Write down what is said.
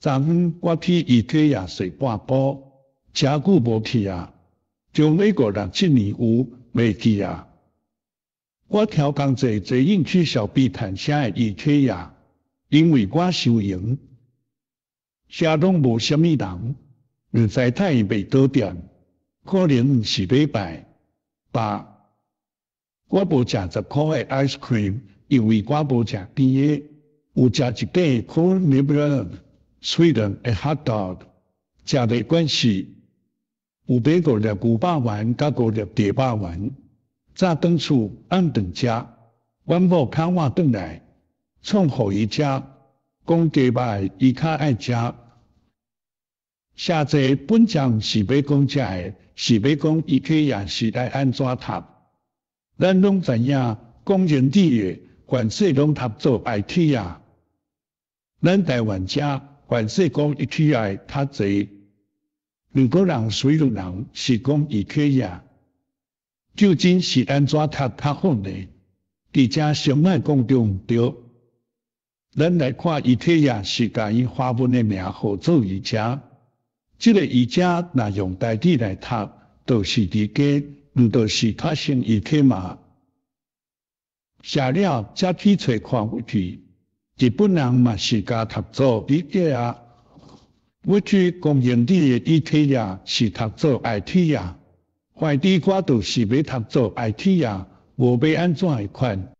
昨昏我去伊体亚睡半晡，诚久无去啊，从1967年有未去啊。我超工坐营去小碧潭城的伊体亚，因为我收营，车拢无啥物人，唔知太伊袂倒店，可能是礼拜8。我无食10块的 ice cream， 因为我无食甜的，有食一块 Cornelius Sweeten 的 hot dog， 食袂惯势。有买5粒牛肉丸甲5粒地肉丸，早转厝按顿食，阮某敲我转来，创互伊食，讲鸡肉伊较爱食。写这本章是要讲遮的，是要讲伊体也是来安怎读。咱拢知影，讲原理的，凡世拢读做 IT 啊。咱台湾遮凡世讲伊体也较济，如果人水路人是讲伊体也，究竟是安怎读较好呢？伫遮上爱讲中对。咱来看伊体也是甲伊华文的名号做伊遮。这个伊遮若用台语来读，就是伫家，毋就是发生伊体嘛。写了才去找看回去，日本人嘛是甲读做理解啊。我去公园里的伊体也是读做 IT 啊，怀疑我就是要读做 IT 啊，无要安怎会款。